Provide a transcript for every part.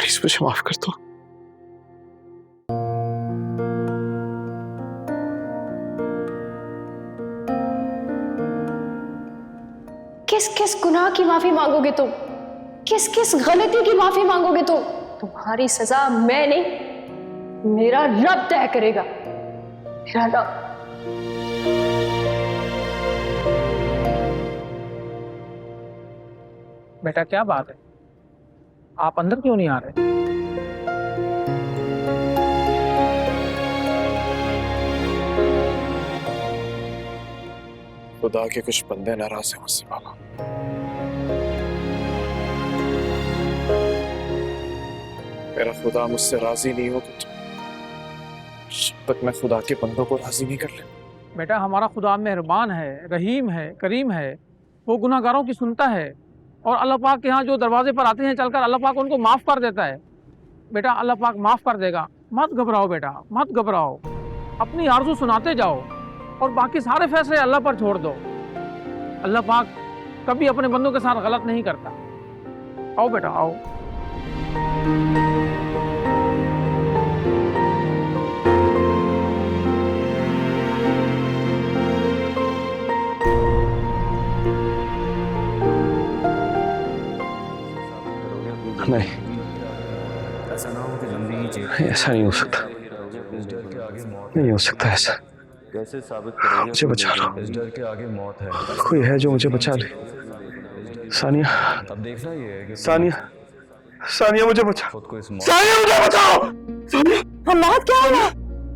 Please मुझे माफ कर दो। किस किस गुनाह की माफी मांगोगे तुम? किस किस गलती की माफी मांगोगे तुम? तुम्हारी सजा मैं नहीं, मेरा रब तय करेगा। मेरा रब। बेटा क्या बात है, आप अंदर क्यों नहीं आ रहे? खुदा के कुछ बंदे नाराज हैं मुझसे बाबा। मेरा खुदा मुझसे राजी नहीं होगा तो जब तक मैं खुदा के बंदों को राजी नहीं कर लेता। बेटा हमारा खुदा मेहरबान है, रहीम है, करीम है, वो गुनाहगारों की सुनता है और अल्लाह पाक के यहाँ जो दरवाजे पर आते हैं चलकर अल्लाह पाक उनको माफ कर देता है। बेटा अल्लाह पाक माफ कर देगा, मत घबराओ बेटा, मत घबराओ, अपनी आरज़ू सुनाते जाओ और बाकी सारे फैसले अल्लाह पर छोड़ दो। अल्लाह पाक कभी अपने बंदों के साथ गलत नहीं करता। आओ बेटा आओ। नहीं, ऐसा नहीं हो सकता, नहीं हो सकता ऐसा। कैसे साबित करोगे? मुझे बचा लो, इस डर के आगे मौत है। कोई है जो मुझे बचा ले। सानिया, अब देखना ये है कि सानिया, सानिया मुझे बचा। खुद को इस मौत सानिया मुझे बचाओ। सानिया, हम्माद क्या हुआ?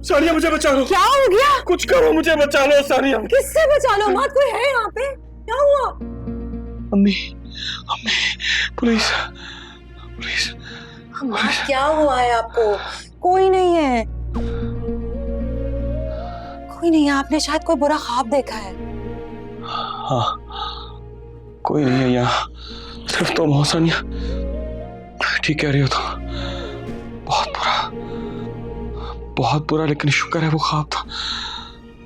सानिया मुझे बचा लो। क्या हो गया? कुछ करो, मुझे बचा लो सानिया। किससे बचा लो? हम्माद कोई है यहाँ पे? क्या हुआ? अम्मी, अम्मी, पुलिस, पुलिस। हम्माद क्या हुआ है आपको? कोई नहीं है, कोई नहीं है। आपने शायद कोई बुरा ख्वाब देखा है। हाँ, कोई नहीं है यहाँ, सिर्फ तुम हो सानिया। ठीक कह रही हो तुम, बहुत बुरा, बहुत बुरा, लेकिन शुक्र है वो ख्वाब था,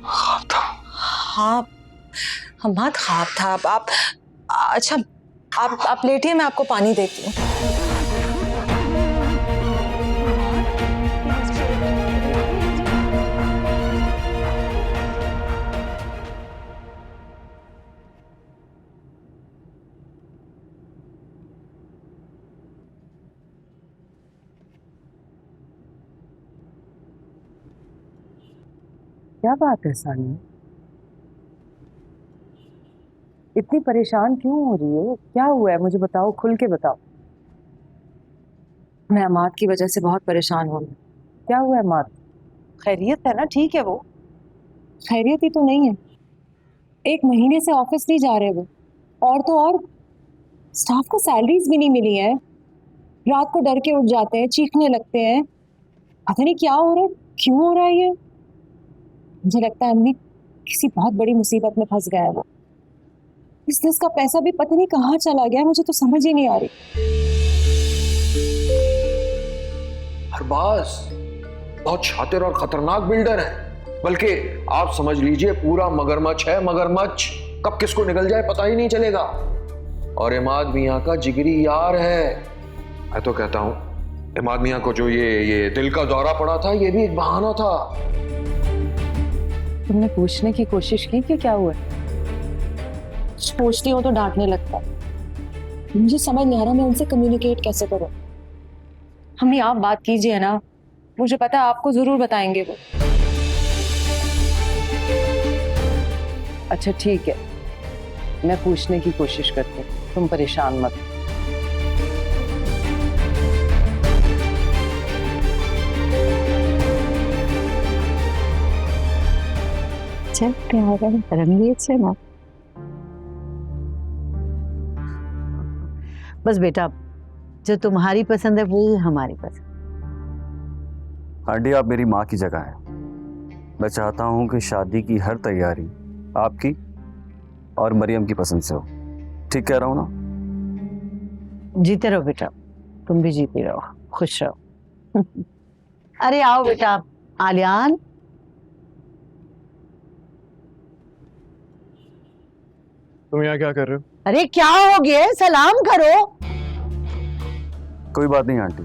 ख्वाब था। हाँ हम्माद ख्वाब था। आप अच्छा आप लेटिए, मैं आपको पानी देती हूँ। क्या बात है सानिया, इतनी परेशान क्यों हो रही हो? क्या हुआ है मुझे बताओ, खुल के बताओ। मैं अम्माद की वजह से बहुत परेशान हूँ। क्या हुआ है मात? खैरियत है ना? ठीक है वो? खैरियत ही तो नहीं है। 1 महीने से ऑफिस नहीं जा रहे वो, और तो और स्टाफ को सैलरीज भी नहीं मिली है। रात को डर के उठ जाते हैं, चीखने लगते हैं। पता नहीं क्या हो रहा है, क्यों हो रहा है ये। मुझे लगता है अम्मी किसी बहुत बड़ी मुसीबत में फंस गया है वो। बिजनेस का पैसा भी पता नहीं कहाँ चला गया, मुझे तो समझ ही नहीं आ रही। अरबाज बहुत शातिर और खतरनाक बिल्डर है, बल्कि आप समझ लीजिए पूरा मगरमच्छ है। मगरमच्छ कब किसको निकल जाए पता ही नहीं चलेगा। और इमाद मियाँ का जिगरी यार है। मैं तो कहता हूँ इमाद मियाँ को जो ये दिल का दौरा पड़ा था, ये भी एक बहाना था। तुमने पूछने की कोशिश की कि क्या हुआ? पूछती हूँ तो डांटने लगता है। मुझे समझ नहीं आ रहा मैं उनसे कम्युनिकेट कैसे करूँ। अम्मी आप बात कीजिए ना, मुझे पता है आपको जरूर बताएंगे वो। अच्छा ठीक है, मैं पूछने की कोशिश करती हूँ, तुम परेशान मत। अच्छा प्यार रंगी से ना। बस बेटा जो तुम्हारी पसंद है वही हमारी पसंद। आंटी आप मेरी माँ की जगह हैं। मैं चाहता हूँ कि शादी की हर तैयारी आपकी और मरियम की पसंद से हो। ठीक कह रहा हूँ ना? जीते रहो बेटा, तुम भी जीती रहो, खुश रहो। अरे आओ बेटा आलियान। तुम यहाँ क्या कर रहे हो? अरे क्या हो गया, सलाम करो। कोई बात नहीं आंटी,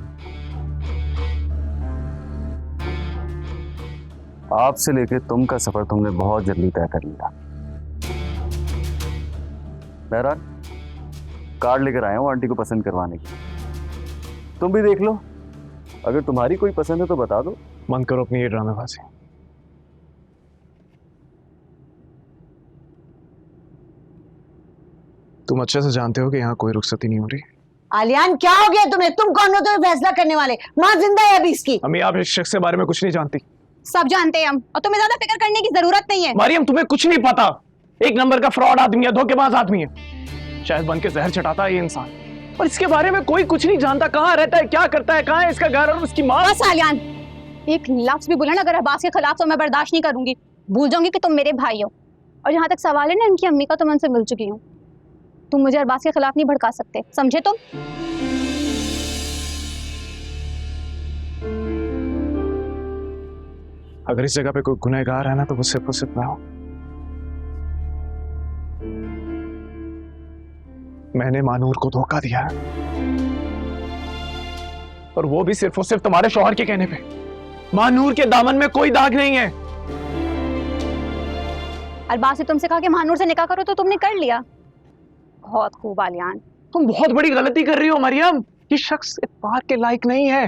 आपसे लेके तुम का सफर तुमने बहुत जल्दी तय कर लिया। बहरहाल कार्ड लेकर आया हूं आंटी को पसंद करवाने की, तुम भी देख लो, अगर तुम्हारी कोई पसंद है तो बता दो। बंद करो अपनी ये ड्रामेबाजी। तुम अच्छे से जानते हो कि यहाँ कोई रुखसती नहीं हो रही। आलियान क्या हो गया तुम्हें? तुम कौन हो तो फैसला करने वाले? माँ जिंदा है अभी इसकी। अम्मी आप इस शख्स के बारे में कुछ नहीं जानती। सब जानते हैं हम, और तुम्हें ज्यादा फिक्र करने की जरूरत नहीं है। मरियम तुम्हें कुछ नहीं पता, एक नंबर का फ्रॉड आदमी है, धोखेबाज आदमी है, शायद बन के जहर चटाता है ये इंसान, और इसके बारे में कोई कुछ नहीं जानता। कहाँ रहता है, क्या करता है, कहाँ है इसका घर और उसकी माँ। बस आलियान, एक लफ्ज भी बोला ना अगर अब्बास के खिलाफ तो मैं बर्दाश्त नहीं करूंगी। भूल जाऊंगी कि तुम मेरे भाई हो। और जहां तक सवाल है ना इनकी अम्मी का, तो मैं उनसे मिल चुकी हूँ। तुम मुझे अब्बास के खिलाफ नहीं भड़का सकते, समझे तुम? अगर इस जगह पे कोई गुनहगार है ना तो वो सिर्फ और सिर्फ मैं हूं। मैंने मानूर को धोखा दिया है, और वो भी सिर्फ और सिर्फ तुम्हारे शौहर के कहने पे। मानूर के दामन में कोई दाग नहीं है। अब्बास ने तुमसे कहा कि महानूर से निकाह करो तो तुमने कर लिया। बहुत खूब आलियान। तुम बहुत बड़ी गलती कर रही हो मरियम। ये शख्स इत्तेफाक के लायक नहीं है,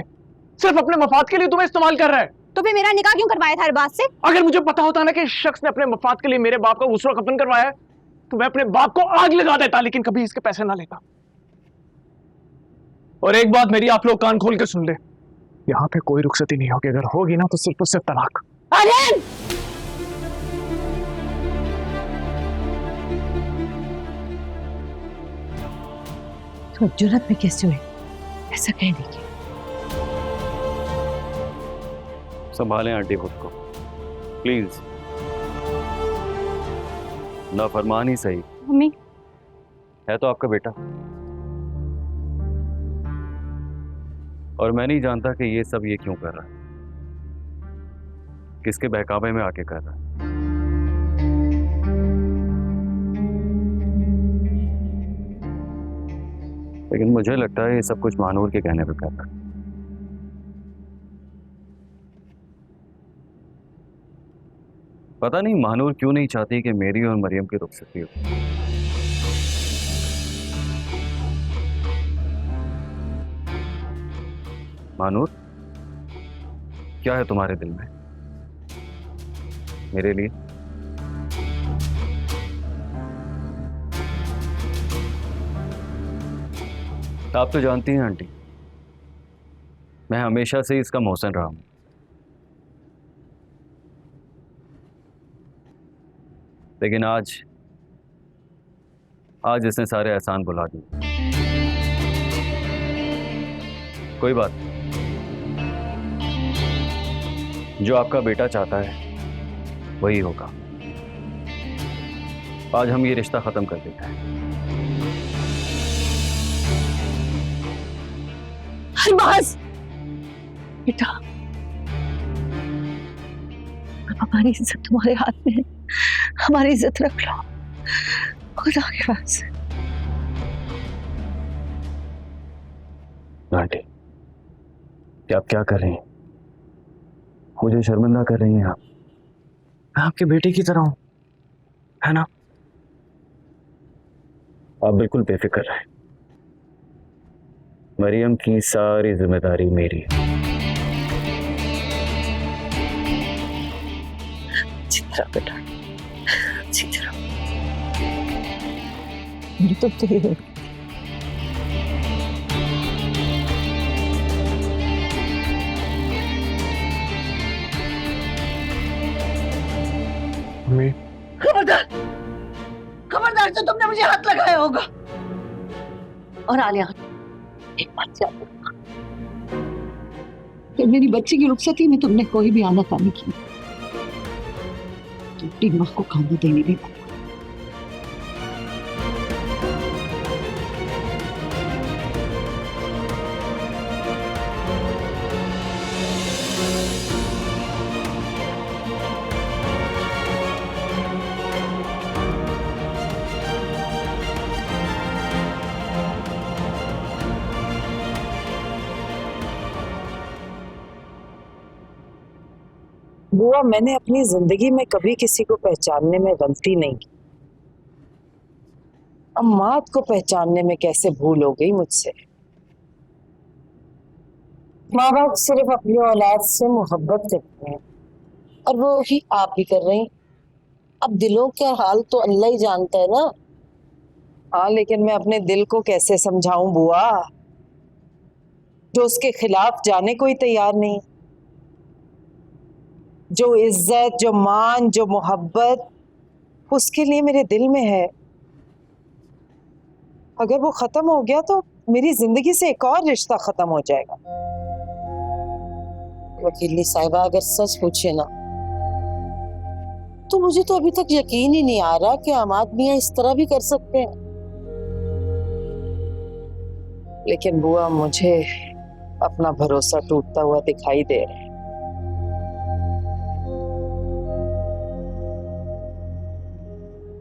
सिर्फ अपने मफाद के लिए तुम्हें इस्तेमाल कर रहा है। तो फिर मेरा निकाह क्यों करवाया था अब्बास से? अगर मुझे पता होता ना कि इस शख्स ने अपने मफाद के लिए मेरे बाप का दूसरा खपन करवाया है, तो मैं अपने बाप को आग लगा देता, लेकिन कभी इसके पैसे ना लेता। और एक बात मेरी आप लोग कान खोल के सुन ले, यहाँ पे कोई रुखसती नहीं होगी, अगर होगी ना तो सिर्फ और सिर्फ तलाक। आलियान तो जुर्रत में कैसे हुए ऐसा कहने की? संभालें आंटी खुद को प्लीज। नाफरमान ही सही मम्मी, है तो आपका बेटा, और मैं नहीं जानता कि ये सब ये क्यों कर रहा है, किसके बहकावे में आके कर रहा है। लेकिन मुझे लगता है ये सब कुछ महानूर के कहने पे कर रहा है। पता नहीं महानूर क्यों नहीं चाहती कि मेरी और मरियम की रुखसती हो। महानूर, क्या है तुम्हारे दिल में मेरे लिए? आप तो जानती हैं आंटी, मैं हमेशा से इसका मोहसिन रहा हूं, लेकिन आज इसने सारे एहसान भुला दिए। कोई बात नहीं, जो आपका बेटा चाहता है वही होगा। आज हम ये रिश्ता खत्म कर देते हैं। अरबाज बेटा, अब हमारी इज्जत तुम्हारे हाथ में है, हमारी इज्जत रख लो खुदा के पास। आंटी, क्या आप क्या कर रही हैं? मुझे शर्मिंदा कर रही हैं आप। मैं आपके बेटे की तरह हूं, है ना? आप बिल्कुल बेफिक्र रहें, मरियम की सारी जिम्मेदारी मेरी है। चित्रा बेटा, चित्रा मेरी तो तेरे मम्मी, खबरदार, खबरदार जो तुमने मुझे हाथ लगाया होगा। और आलिया, एक बात याद रखना कि मेरी बच्ची की रुखसती में तुमने कोई भी आनाकानी की, तो अपनी मां को खाना देने भी मत। बुआ, मैंने अपनी जिंदगी में कभी किसी को पहचानने में गलती नहीं की। अम्माद को पहचानने में कैसे भूल हो गई मुझसे। माँ बाप सिर्फ अपनी औलाद से मोहब्बत करते हैं और वो ही आप भी कर रही। अब दिलों का हाल तो अल्लाह ही जानता है ना। हाँ, लेकिन मैं अपने दिल को कैसे समझाऊं बुआ, जो उसके खिलाफ जाने को ही तैयार नहीं। जो इज्जत, जो मान, जो मोहब्बत उसके लिए मेरे दिल में है, अगर वो खत्म हो गया तो मेरी जिंदगी से एक और रिश्ता खत्म हो जाएगा। वकीली साहिबा, अगर सच पूछे ना तो मुझे तो अभी तक यकीन ही नहीं आ रहा कि अमाद मियां इस तरह भी कर सकते हैं। लेकिन बुआ, मुझे अपना भरोसा टूटता हुआ दिखाई दे रहा है।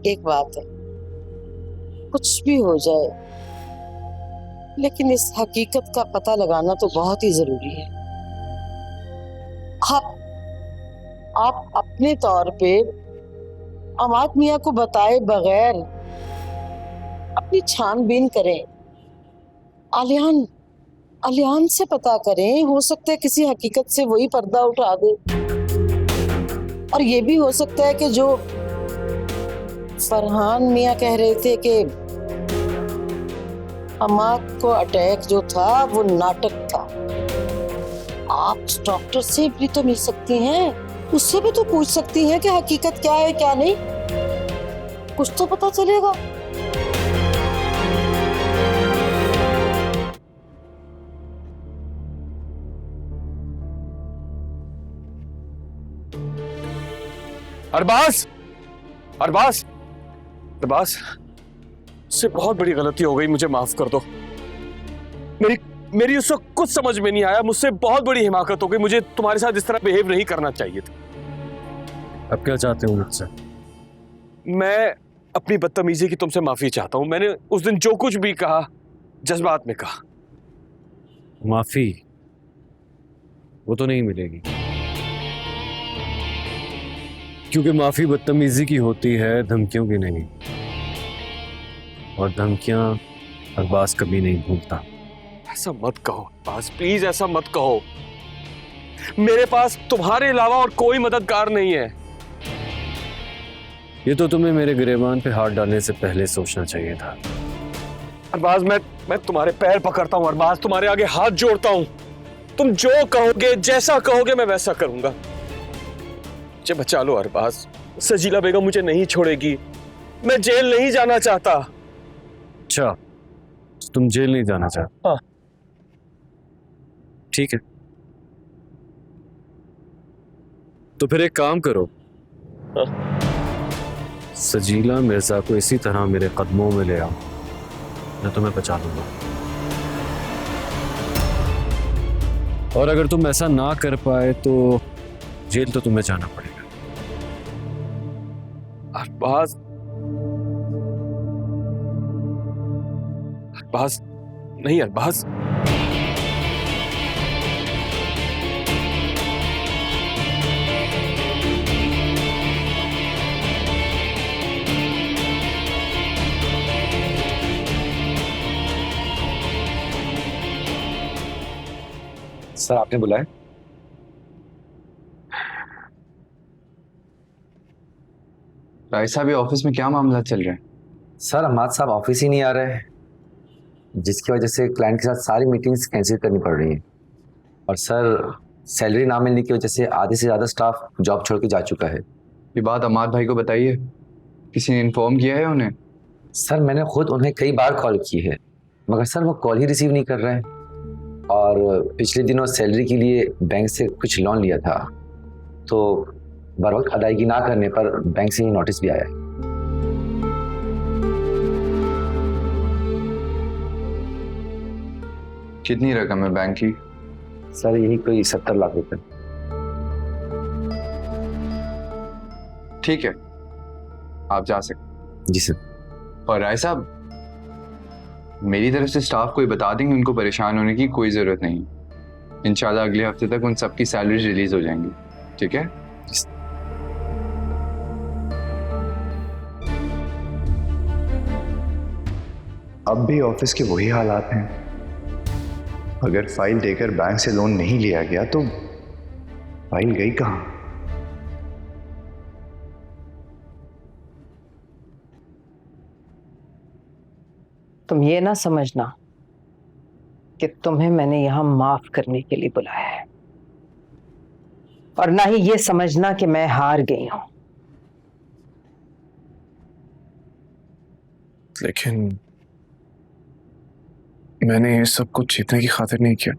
एक बात है, कुछ भी हो जाए, लेकिन इस हकीकत का पता लगाना तो बहुत ही जरूरी है। आप अपने तौर पे अमाद मियां को बताए बगैर अपनी छानबीन करें, आलियान से पता करें। हो सकता है किसी हकीकत से वही पर्दा उठा दे, और ये भी हो सकता है कि जो फरहान मियां कह रहे थे कि अमाद को अटैक जो था वो नाटक था। आप डॉक्टर से भी तो मिल सकती हैं, उससे भी तो पूछ सकती हैं कि हकीकत क्या है क्या नहीं, कुछ तो पता चलेगा। अरबाज, अरबाज, अरबाज, उससे बहुत बड़ी गलती हो गई, मुझे माफ कर दो। मेरी उस वक्त कुछ समझ में नहीं आया, मुझसे बहुत बड़ी हिमाकत हो गई। मुझे तुम्हारे साथ इस तरह बिहेव नहीं करना चाहिए था। अब क्या चाहते हो मुझसे? मैं अपनी बदतमीजी की तुमसे माफी चाहता हूं। मैंने उस दिन जो कुछ भी कहा जज्बात में कहा। माफी वो तो नहीं मिलेगी, क्योंकि माफी बदतमीजी की होती है, धमकियों की नहीं। और धमकियां अरबाज कभी नहीं भूलता। ऐसा मत कहो अरबाज, प्लीज ऐसा मत कहो। मेरे पास तुम्हारे अलावा और कोई मददगार नहीं है। ये तो तुम्हें मेरे गिरेबान पे हाथ डालने से पहले सोचना चाहिए था। अरबाज, मैं तुम्हारे पैर पकड़ता हूं अरबाज, तुम्हारे आगे हाथ जोड़ता हूं। तुम जो कहोगे, जैसा कहोगे, मैं वैसा करूंगा। मुझे बचा लो अरबाज, सजीला बेगम मुझे नहीं छोड़ेगी। मैं जेल नहीं जाना चाहता। अच्छा, तुम जेल नहीं जाना चाहते? हाँ। ठीक है, तो फिर एक काम करो। हाँ। सजीला मिर्जा को इसी तरह मेरे कदमों में ले आओ, मैं तुम्हें बचा लूंगा। और अगर तुम ऐसा ना कर पाए तो जेल तो तुम्हें जाना पड़ेगा। अरबाज, अरबाज नहीं अरबाज। सर, आपने बुलाया? राय साहब, ये ऑफिस में क्या मामला चल रहा है? सर, अहमद साहब ऑफिस ही नहीं आ रहे हैं, जिसकी वजह से क्लाइंट के साथ सारी मीटिंग्स कैंसिल करनी पड़ रही है। और सर, सैलरी ना मिलने की वजह से आधे से ज़्यादा स्टाफ जॉब छोड़ के जा चुका है। ये बात अमाद भाई को बताइए, किसी ने इन्फॉर्म किया है उन्हें? सर, मैंने खुद उन्हें कई बार कॉल की है, मगर सर वो कॉल ही रिसीव नहीं कर रहे हैं। और पिछले दिनों सैलरी के लिए बैंक से कुछ लोन लिया था, तो बर वक्त अदायगी ना करने पर बैंक से ही नोटिस भी आया है। कितनी रकम है बैंक की? सर, यही कोई 70 लाख रुपए। ठीक है, आप जा सकते। जी सर। और राय साहब, मेरी तरफ से स्टाफ को ये बता देंगे, उनको परेशान होने की कोई ज़रूरत नहीं। इंशाल्लाह अगले हफ्ते तक उन सबकी सैलरी रिलीज हो जाएंगी। ठीक है? अब भी ऑफिस के वही हालात हैं। अगर फाइल देकर बैंक से लोन नहीं लिया गया तो फाइल गई कहां? तुम ये ना समझना कि तुम्हें मैंने यहां माफ करने के लिए बुलाया है, और ना ही ये समझना कि मैं हार गई हूं। लेकिन मैंने ये सब कुछ जीतने की खातिर नहीं किया।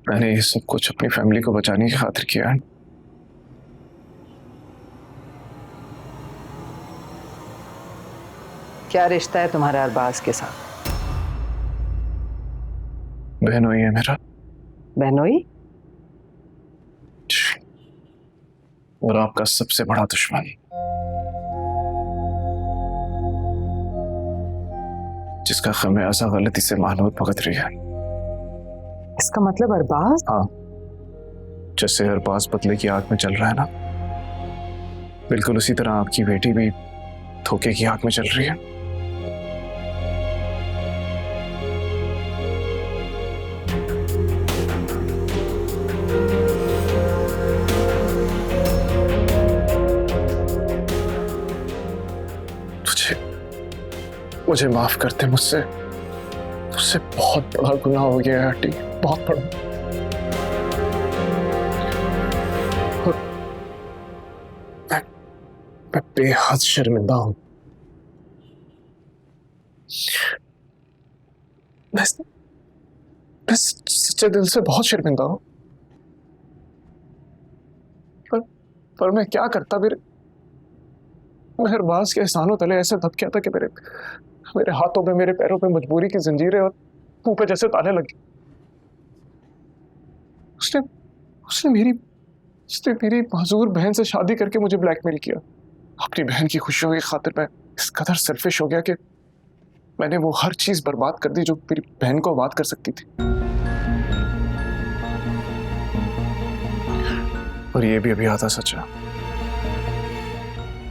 मैंने ये सब कुछ अपनी फैमिली को बचाने की खातिर किया है। क्या रिश्ता है तुम्हारा अरबाज के साथ? बहनोई है मेरा। बहनोई? और आपका सबसे बड़ा दुश्मन, जिसका खमियाजा गलती से महानूर भुगत रही है। इसका मतलब अरबाज? हाँ, जैसे अरबाज बदले की आग में चल रहा है ना, बिल्कुल उसी तरह आपकी बेटी भी धोखे की आग में चल रही है। मुझे माफ करते, मुझसे बहुत बड़ा गुनाह हो गया है आंटी, बहुत बड़ा। मैं बेहद शर्मिंदा हूं। मैं सच्चे दिल से बहुत शर्मिंदा हूं। पर मैं क्या करता? मेहरबाज के एहसानों तले ऐसे दब गया था कि मेरे हाथों पे, मेरे पैरों पे मजबूरी की जंजीरें और मुंह पे जैसे ताले लगे। उसने मेरी माजूर बहन से शादी करके मुझे ब्लैकमेल किया। अपनी बहन की खुशियों की खातिर मैं इस कदर सेल्फिश हो गया कि मैंने वो हर चीज बर्बाद कर दी जो मेरी बहन को आबाद कर सकती थी। और ये भी अभी आधा सच है।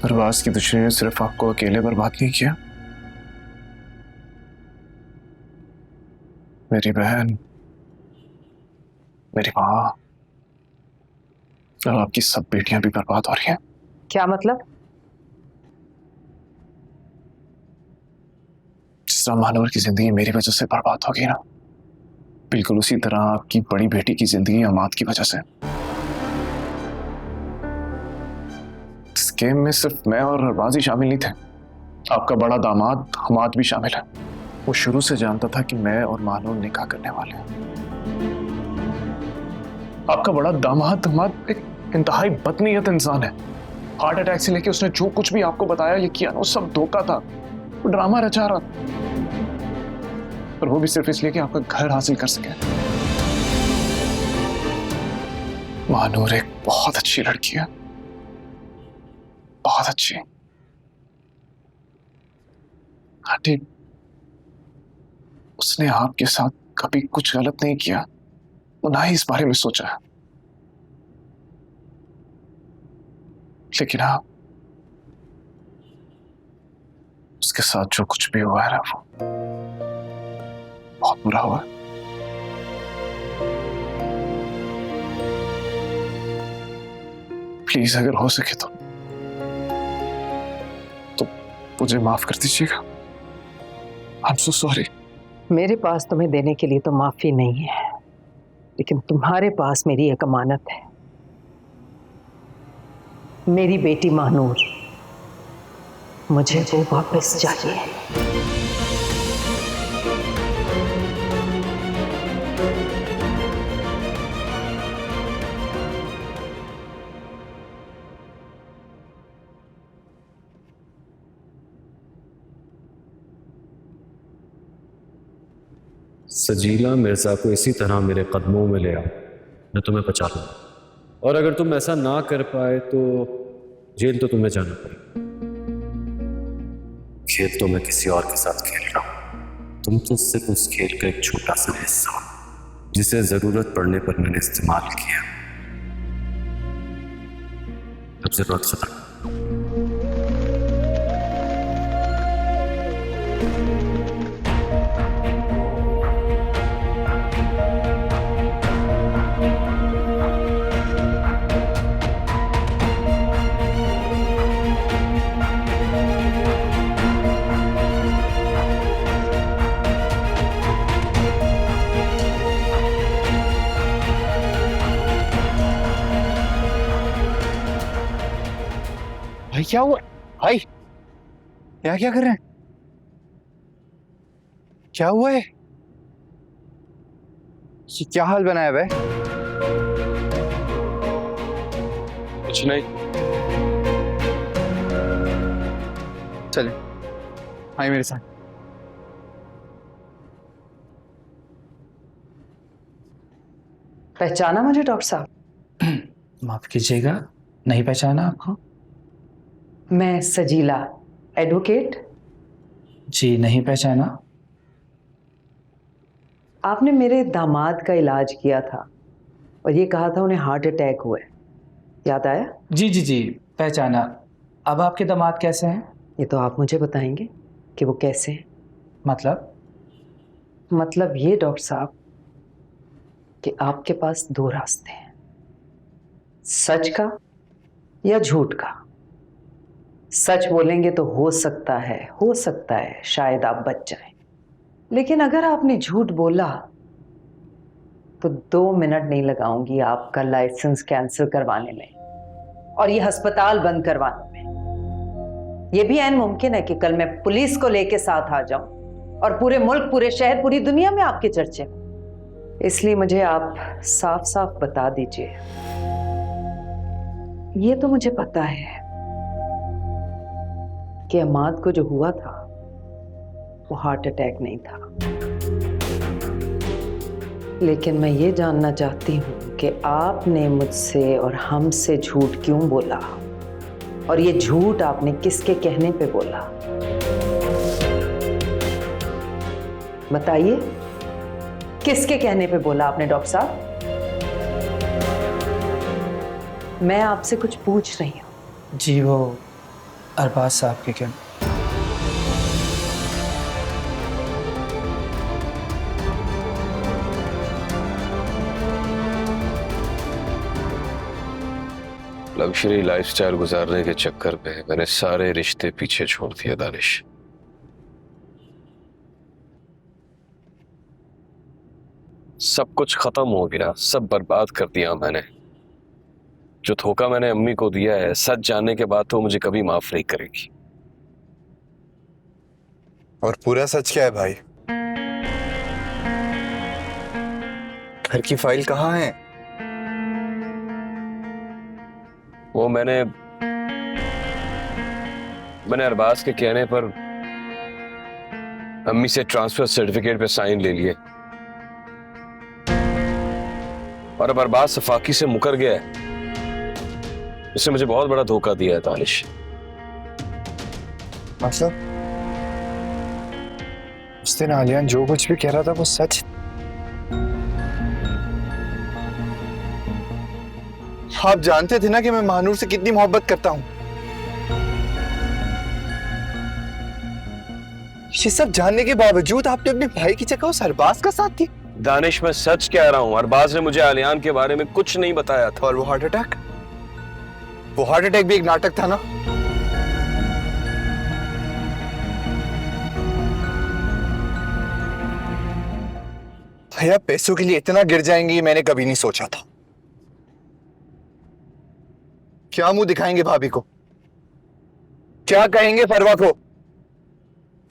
अरबाज की दुश्मनी ने सिर्फ आपको अकेले बर्बाद नहीं किया, मेरी बहन, मेरी माँ और आपकी सब बेटियां भी बर्बाद हो रही हैं। क्या मतलब? जिस तरह महानूर की जिंदगी मेरी वजह से बर्बाद हो गई ना, बिल्कुल उसी तरह आपकी बड़ी बेटी की जिंदगी अमाद की वजह से। इस गेम में सिर्फ मैं और अरबाज ही शामिल नहीं थे, आपका बड़ा दामाद हमाद भी शामिल है। वो शुरू से जानता था कि मैं और महानूर निकाह करने वाले हैं। आपका बड़ा दामाद हमाद एक इंतहाई बदनीयत इंसान है। हार्ट अटैक से लेके उसने जो कुछ भी आपको बताया, ये किया ना, वो सब धोखा था, वो ड्रामा रचा रहा। और वो भी सिर्फ इसलिए कि आपका घर हासिल कर सके। महानूर एक बहुत अच्छी लड़की है, बहुत अच्छी। आंटी, उसने आपके साथ कभी कुछ गलत नहीं किया, ना ही इस बारे में सोचा है। लेकिन आप, उसके साथ जो कुछ भी हुआ है ना, वो बहुत बुरा हुआ। प्लीज अगर हो सके तो मुझे माफ कर दीजिएगा। I am so sorry. मेरे पास तुम्हें देने के लिए तो माफी नहीं है, लेकिन तुम्हारे पास मेरी एक अमानत है। मेरी बेटी महानूर, मुझे वो वापस चाहिए। सजीला मिर्जा को इसी तरह मेरे कदमों में ले आओ, मैं तुम्हें बचा लूंगा। और अगर तुम ऐसा ना कर पाए तो जेल तो तुम्हें जाना पड़ेगा। खेल तो मैं किसी और के साथ खेल रहा हूं, तुम तो सिर्फ उस खेल का एक छोटा सा हिस्सा हो। जिसे जरूरत पड़ने पर मैंने इस्तेमाल किया। अब जरूरत खत्म। भाई क्या हुआ भाई? क्या क्या कर रहे हैं? क्या हुआ है? ये क्या हाल बनाया भाई? कुछ नहीं। चले आइए मेरे साथ। पहचाना मुझे डॉक्टर साहब? माफ कीजिएगा, नहीं पहचाना आपको? मैं सजीला, एडवोकेट। जी नहीं पहचाना। आपने मेरे दामाद का इलाज किया था और ये कहा था उन्हें हार्ट अटैक हुआ है, याद आया? जी जी जी पहचाना। अब आपके दामाद कैसे हैं? ये तो आप मुझे बताएंगे कि वो कैसे हैं। मतलब ये डॉक्टर साहब कि आपके पास दो रास्ते हैं, सच का या झूठ का। सच बोलेंगे तो हो सकता है शायद आप बच जाएं, लेकिन अगर आपने झूठ बोला तो 2 मिनट नहीं लगाऊंगी आपका लाइसेंस कैंसिल करवाने में और ये अस्पताल बंद करवाने में। ये भी ऐन मुमकिन है कि कल मैं पुलिस को लेके साथ आ जाऊं और पूरे मुल्क, पूरे शहर, पूरी दुनिया में आपके चर्चे। इसलिए मुझे आप साफ साफ बता दीजिए। ये तो मुझे पता है कि अमाद को जो हुआ था वो हार्ट अटैक नहीं था, लेकिन मैं ये जानना चाहती हूं कि आपने मुझसे और हमसे झूठ क्यों बोला और ये झूठ आपने किसके कहने पे बोला? बताइए, किसके कहने पे बोला आपने डॉक्टर साहब? मैं आपसे कुछ पूछ रही हूं। जी वो अरबाज साहब के क्या? लग्जरी लाइफस्टाइल गुजारने के चक्कर में मैंने सारे रिश्ते पीछे छोड़ दिए दानिश। सब कुछ खत्म हो गया, सब बर्बाद कर दिया मैंने। जो धोखा मैंने अम्मी को दिया है, सच जानने के बाद तो मुझे कभी माफ नहीं करेगी। और पूरा सच क्या है भाई? घर की फाइल कहाँ है? वो मैंने अरबाज के कहने पर अम्मी से ट्रांसफर सर्टिफिकेट पे साइन ले लिए और अब अरबाज सफाकी से मुकर गया है। इसने मुझे बहुत बड़ा धोखा दिया है दानिश। मतलब उस दिन आलियान जो कुछ भी कह रहा था वो सच? आप जानते थे ना कि मैं महानूर से कितनी मोहब्बत करता हूं। ये सब जानने के बावजूद आपने अपने भाई की जगह उस अरबाज का साथ दिया। दानिश मैं सच कह रहा हूं, अरबाज ने मुझे आलियान के बारे में कुछ नहीं बताया था। और वो हार्ट अटैक भी एक नाटक था ना? भैया पैसों के लिए इतना गिर जाएंगे ये मैंने कभी नहीं सोचा था। क्या मुंह दिखाएंगे भाभी को? क्या कहेंगे फरवा को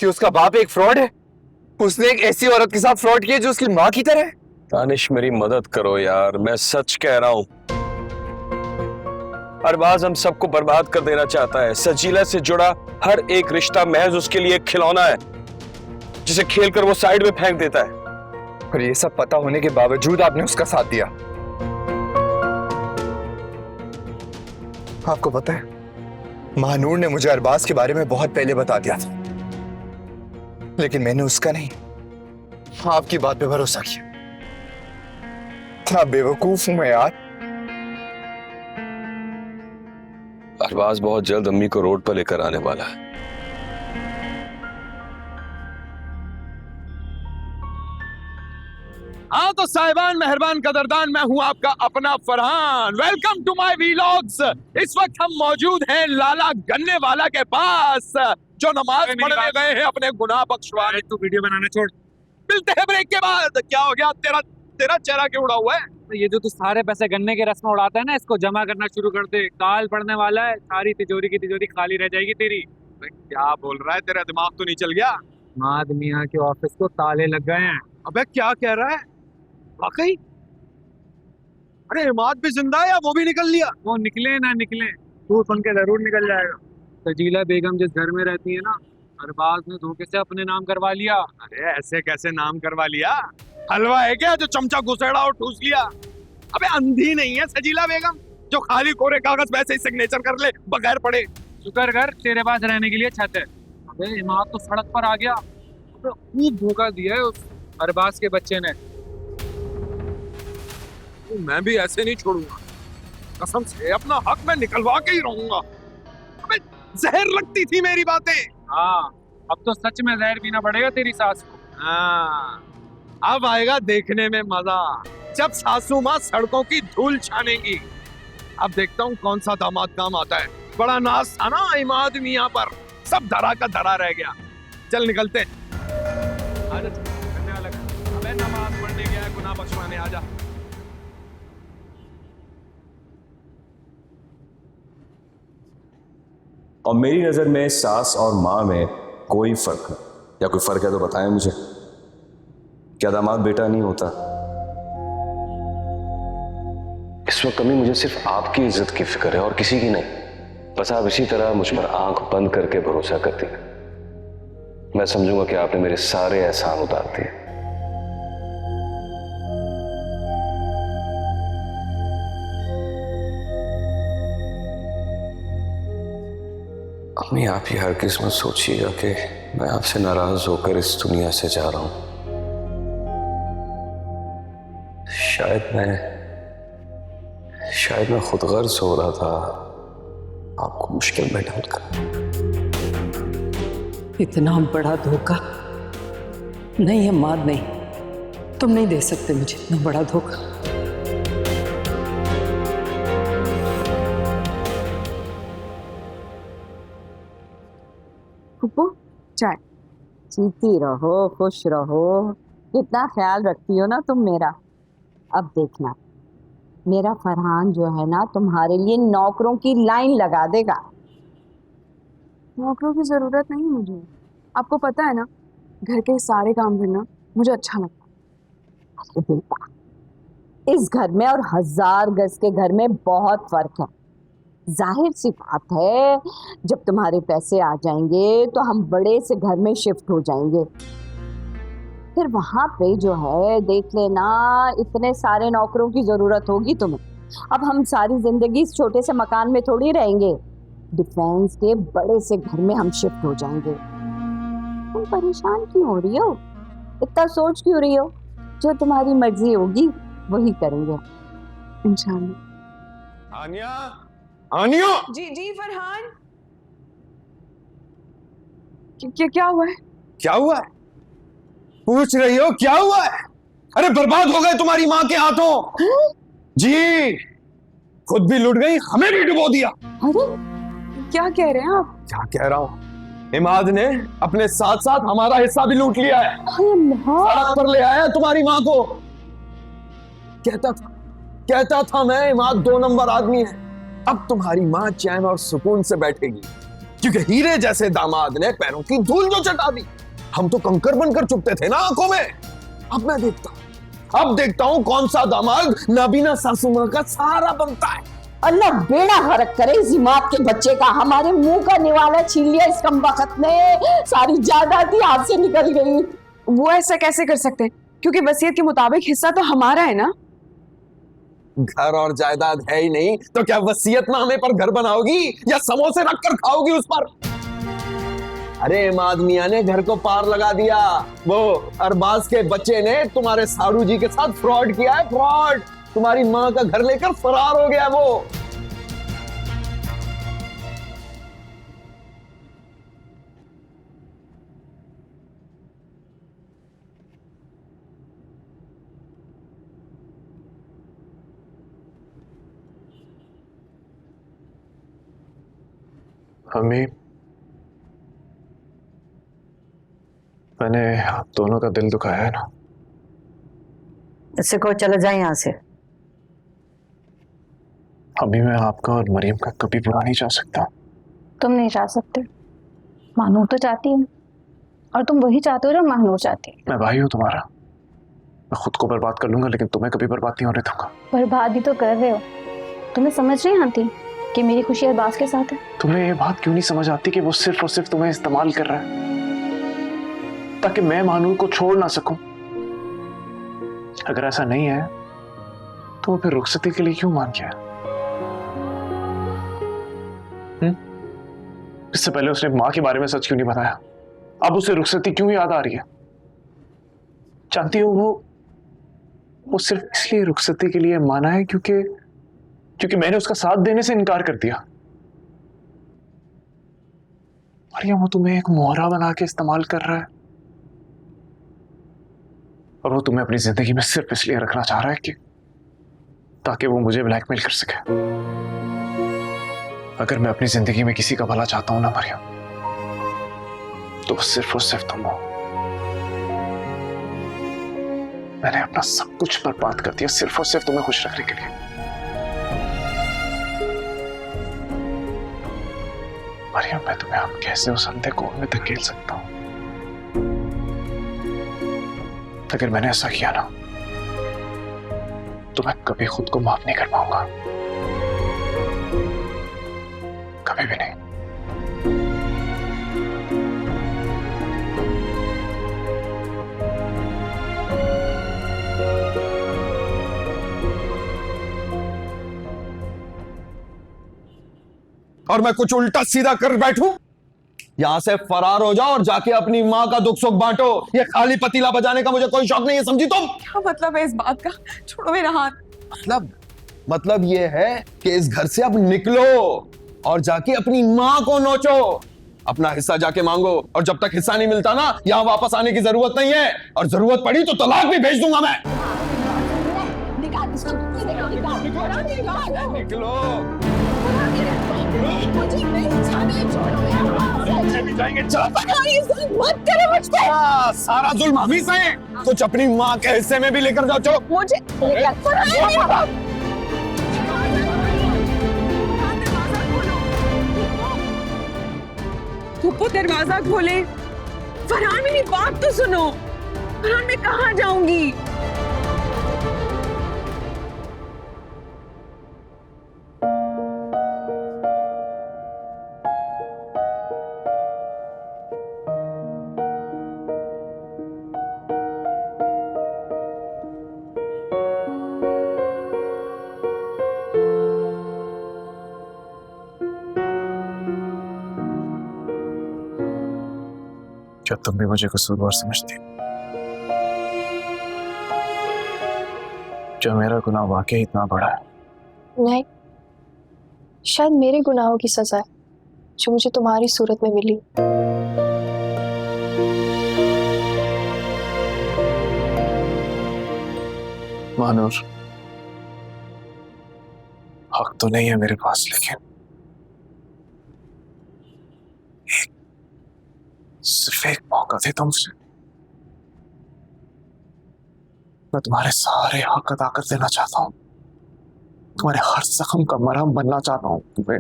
कि उसका बाप एक फ्रॉड है? उसने एक ऐसी औरत के साथ फ्रॉड किया जो उसकी मां की तरह है। दानिश मेरी मदद करो यार, मैं सच कह रहा हूं। अरबाज हम सबको बर्बाद कर देना चाहता है। सजीला से जुड़ा हर एक रिश्ता महज उसके लिए एक खिलौना है जिसे खेलकर वो साइड में फेंक देता है। और ये सब पता होने के बावजूद आपने उसका साथ दिया। आपको पता है महानूर ने मुझे अरबाज के बारे में बहुत पहले बता दिया था, लेकिन मैंने उसका नहीं आपकी बात पे भरोसा किया। क्या बेवकूफ हूं मैं यार। अरबाज बहुत जल्द अम्मी को रोड पर लेकर आने वाला है। हाँ तो साहिबान, मेहरबान, कदरदान, मैं हूँ आपका अपना Farhan. Welcome to my vlogs. इस वक्त हम मौजूद हैं लाला गन्ने वाला के पास, जो नमाज पढ़ने गए हैं अपने गुनाह बख्शवाने। तू वीडियो बनाना छोड़। मिलते हैं ब्रेक के बाद। क्या हो गया तेरा तेरा चेहरा क्यों उड़ा हुआ है? ये जो तू सारे पैसे गन्ने के रस में उड़ाता है ना, इसको जमा करना शुरू कर दे। काल पड़ने वाला है, सारी तिजोरी की तिजोरी खाली रह जाएगी तेरी। क्या बोल रहा है? तेरा दिमाग तो नहीं चल गया? माद मियाँ के ऑफिस को ताले लग गए हैं। अबे क्या कह रहा है? वाकई? अरे इमाद भी जिंदा है या वो भी निकल लिया? वो निकले ना निकले, तू सुन के जरूर निकल जाएगा। सजीला बेगम जिस घर में रहती है ना, अरबाज ने धोखे से अपने नाम करवा लिया। अरे ऐसे कैसे नाम करवा लिया? हलवा है क्या जो चमचा घुसेड़ा और ठूस लिया? अबे अंधी नहीं है सजीला बेगम जो खाली कोरे कागज वैसे ही सिग्नेचर कर ले बगैर पढ़े। शुक्र कर तेरे पास रहने के लिए छत है। अबे इमाद तो सड़क पर आ गया। अबे खूब धोखा दिया है उस अरबाज के बच्चे ने। मैं भी ऐसे नहीं छोड़ूंगा, कसम से अपना हक मैं निकलवा के ही रहूंगा। अबे जहर लगती थी मेरी बातें। हाँ, अब तो सच में जहर पीना पड़ेगा तेरी सास को। हाँ, अब आएगा देखने में मजा, जब सासू माँ सड़कों की धूल छानेगी। अब देखता हूँ कौन सा दामाद काम आता है। बड़ा नाज था ना इमाद मियाँ पर, सब धरा का धरा रह गया। चल निकलते। आजा करने वाला। अबे नमाज पढ़ने गया है, गुनाह बख्शवाने, आजा। और मेरी नजर में सास और माँ में कोई फर्क नहीं, या कोई फर्क है तो बताएं मुझे। क्या दामाद बेटा नहीं होता? इस वक्त कमी मुझे सिर्फ आपकी इज्जत की फिक्र है और किसी की नहीं। बस आप इसी तरह मुझ पर आंख बंद करके भरोसा करती हैं। मैं समझूंगा कि आपने मेरे सारे एहसान उतार दिए। अम्मी, आप ही हर किस्मत सोचिएगा कि मैं आपसे नाराज होकर इस दुनिया से जा रहा हूं। शायद मैं खुद गर्ज हो रहा था आपको मुश्किल में डालकर। इतना बड़ा धोखा नहीं है माद, नहीं, तुम नहीं दे सकते मुझे इतना बड़ा धोखा। फूफू चाय। जीती रहो, खुश रहो, कितना ख्याल रखती हो ना तुम मेरा। अब देखना, मेरा फरहान जो है ना तुम्हारे लिए नौकरों की लाइन लगा देगा। नौकरों की जरूरत नहीं मुझे, आपको पता है ना, घर के सारे काम करना मुझे अच्छा लगता है। अरे बेटा, इस घर में और 1000 गज के घर में बहुत फर्क है। जाहिर सी बात है, जब तुम्हारे पैसे आ जाएंगे तो हम बड़े से घर में शिफ्ट हो जाएंगे। फिर वहां पे जो है देख लेना, इतने सारे नौकरों की जरूरत होगी तुम्हें। अब हम सारी जिंदगी इस छोटे से मकान में थोड़ी रहेंगे, डिफेंस के बड़े से घर में हम शिफ्ट हो जाएंगे। तुम परेशान क्यों हो रही हो? इतना सोच क्यों रही हो? जो तुम्हारी मर्जी होगी वही करेंगे इंशाल्लाह। आनिया, आनिया। जी फरहान, क्या हुआ है? क्या हुआ है? पूछ रही हो क्या हुआ है? अरे बर्बाद हो गए तुम्हारी माँ के हाथों। जी, खुद भी लुट गई, हमें भी डुबो दिया। अरे क्या कह रहे हैं आप? क्या कह रहा हूँ, इमाद ने अपने साथ साथ हमारा हिस्सा भी लूट लिया है। सड़क पर ले आया तुम्हारी माँ को। कहता था मैं, इमाद 2 नंबर आदमी है। अब तुम्हारी माँ चैन और सुकून से बैठेगी, क्योंकि हीरे जैसे दामाद ने पैरों की धूल जो चटा दी। हम तो कंकर बनकर चुपते थे ना आंखों में। अब देखता हूं कौन सा दामाद नाबीना सासू मां का सहारा बनता है। अल्लाह बेड़ा फर्क करे इस इमाद के बच्चे का। हमारे मुंह का निवाला छीन लिया इस कमबख्त ने, सारी जायदाद ही हाथ से निकल गई। वो ऐसा कैसे कर सकते हैं? क्योंकि वसीयत के मुताबिक हिस्सा तो हमारा है ना। घर और जायदाद है ही नहीं तो क्या वसीयतनामे पर घर बनाओगी या समोसे रखकर खाओगी उस पर? अरे इमाद मियां ने घर को पार लगा दिया। वो अरबाज के बच्चे ने तुम्हारे साड़ू जी के साथ फ्रॉड किया है, फ्रॉड। तुम्हारी माँ का घर लेकर फरार हो गया वो। अम्मी, मैंने आप दोनों का दिल दुखाया है ना। इससे को चला जाए यहाँ से। अभी मैं आपका और मरियम का कभी बुरा नहीं चाह सकता। तुम नहीं चाह सकते, मानूर तो चाहती है, और तुम वही चाहते हो जो मानूर चाहती है। मैं भाई हूँ तुम्हारा, मैं खुद को बर्बाद कर लूंगा लेकिन तुम्हें कभी बर्बाद नहीं होने दूंगा। बर्बाद ही तो कर रहे हो। तुम्हें समझ नहीं आती कि मेरी खुशी अरबाज के साथ है? तुम्हें ये बात क्यों नहीं समझ आती कि वो सिर्फ और सिर्फ तुम्हें इस्तेमाल कर रहा है ताकि मैं मानूर को छोड़ ना सकूं? अगर ऐसा नहीं है तो वो फिर रुखसती के लिए क्यों मान गया? इससे पहले उसने माँ के बारे में सच क्यों नहीं बताया? अब उसे रुखसती क्यों याद आ रही है? जानती हो वो सिर्फ इसलिए रुखसती के लिए माना है क्योंकि मैंने उसका साथ देने से इनकार कर दिया। और वो तुम्हें एक मोहरा बना के इस्तेमाल कर रहा है, और वो तुम्हें अपनी जिंदगी में सिर्फ इसलिए रखना चाह रहा है कि ताकि वो मुझे ब्लैकमेल कर सके। अगर मैं अपनी जिंदगी में किसी का भला चाहता हूं ना मरियम, तो वो सिर्फ और सिर्फ तुम हो। मैंने अपना सब कुछ बर्बाद कर दिया सिर्फ और सिर्फ तुम्हें खुश रखने के लिए। मरियम, मैं तुम्हें अब कैसे उस अंधे कुएं में धकेल सकता हूं? अगर मैंने ऐसा किया ना तो मैं कभी खुद को माफ नहीं कर पाऊंगा, कभी भी नहीं। और मैं कुछ उल्टा सीधा कर बैठूं? यहां से फरार हो जाओ और जाके अपनी माँ का दुख सुख बांटो। ये खाली पतीला बजाने का मुझे कोई शौक नहीं है, समझी तुम? क्या मतलब है इस बात का? छोड़ो मेरा हाथ। मतलब ये है कि इस घर से अब निकलो और जाके अपनी माँ को नोचो। अपना हिस्सा जाके मांगो, और जब तक हिस्सा नहीं मिलता ना, यहाँ वापस आने की जरूरत नहीं है, और जरूरत पड़ी तो तलाक भी भेज दूंगा मैं। निकलो। मत करो मुझ पे। सारा जुल्म हम ही सहे। कुछ अपनी माँ के हिस्से में भी लेकर जाओ। चलो मुझे वो दरवाजा खोले। फरहान, मेरी बात तो सुनो। फरहान, मैं कहाँ जाऊंगी? क्या तुम भी मुझे कसूरवार समझती? क्या मेरा गुनाह वाकई इतना बड़ा है? नहीं, शायद मेरे गुनाहों की सजा है जो मुझे तुम्हारी सूरत में मिली। मानूर, हक तो नहीं है मेरे पास, लेकिन सिर्फ एक मौका दे तुम मुझे। मैं तुम्हारे सारे हक अदा कर देना चाहता हूँ, तुम्हारे हर जख्म का मरहम बनना चाहता हूँ, तुम्हें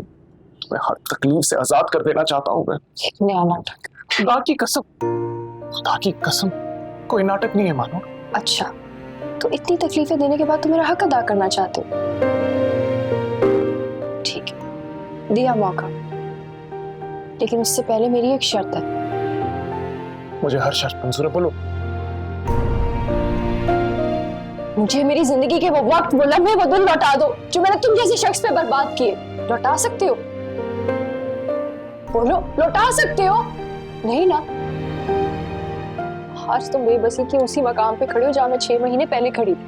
हर तकलीफ से आजाद कर देना चाहता हूँ। मैं नया नाटक। खुदा की कसम, खुदा की कसम, कोई नाटक नहीं है मानो। अच्छा, तो इतनी तकलीफें देने के बाद तुम मेरा हक अदा करना चाहते हो? ठीक है, दिया मौका, लेकिन उससे पहले मेरी एक शर्त है। मुझे हर शर्त मंजूर है, बोलो। मुझे मेरी जिंदगी के वो वक्त, वो लम्हे, वो दिन लौटा दो जो मैंने तुम जैसे शख्स पे बर्बाद किए। लौटा सकते हो? बोलो, लौटा सकते हो? नहीं ना, आज तुम बेबसी की उसी मकाम पे खड़ी हो जहां मैं 6 महीने पहले खड़ी थी,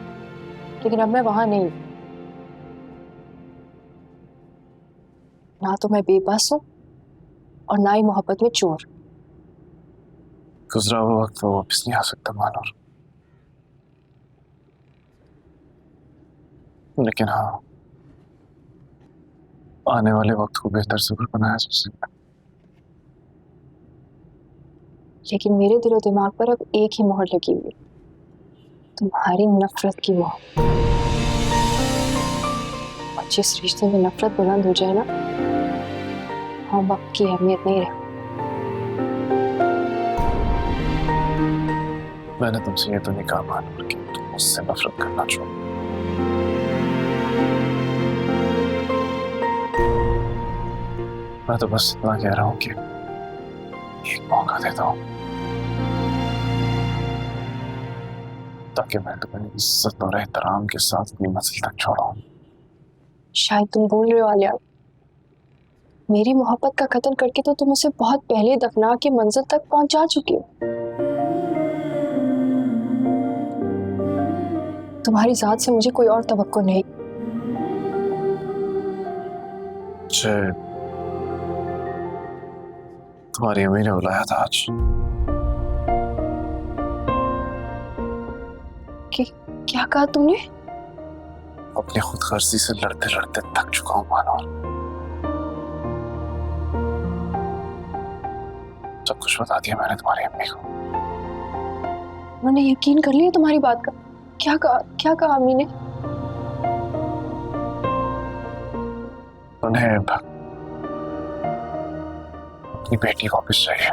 लेकिन अब मैं वहां नहीं। ना तो मैं बेबस हूं और ना ही मोहब्बत में चोर। गुजरा हुआ वक्त वो वापस नहीं आ सकता मानूर, लेकिन हाँ, आने वाले वक्त को बेहतर जरूर बनाया जा सकता है। लेकिन मेरे दिलो दिमाग पर अब एक ही मोहर लगी हुई, तुम्हारी नफरत की मोहर। और जिस रिश्ते में नफरत बुलंद हो जाए ना, हाँ, वक्त की अहमियत नहीं रहे। मैंने तुमसे ये तो नहीं कहा मानूर कि तुम मुझसे नफरत करना छोड़ो। मैं तो बस इतना कह रहा हूं कि एक मौका देता हूं ताकि मैं तुम्हें इज्जत और एहतराम के साथ अपनी मंजिल तक छोड़ाऊं। शायद तुम भूल रहे हो आलिया, मेरी मोहब्बत का कत्ल करके तो तुम उसे बहुत पहले दफना के मंजिल तक पहुंचा चुके हो। तुम्हारी जात से मुझे कोई और तवक्को नहीं। तुम्हारी अम्मी ने बुलाया था आज। क्या कहा तुमने? अपनी खुद गर्जी से लड़ते लड़ते थक चुका हूं मानूर। सब कुछ बता दिया मैंने तुम्हारी अम्मी को। मैंने यकीन कर लिया तुम्हारी बात का। क्या कहा अम्मी ने? उन्हें अपनी बेटी वापस चाहिए।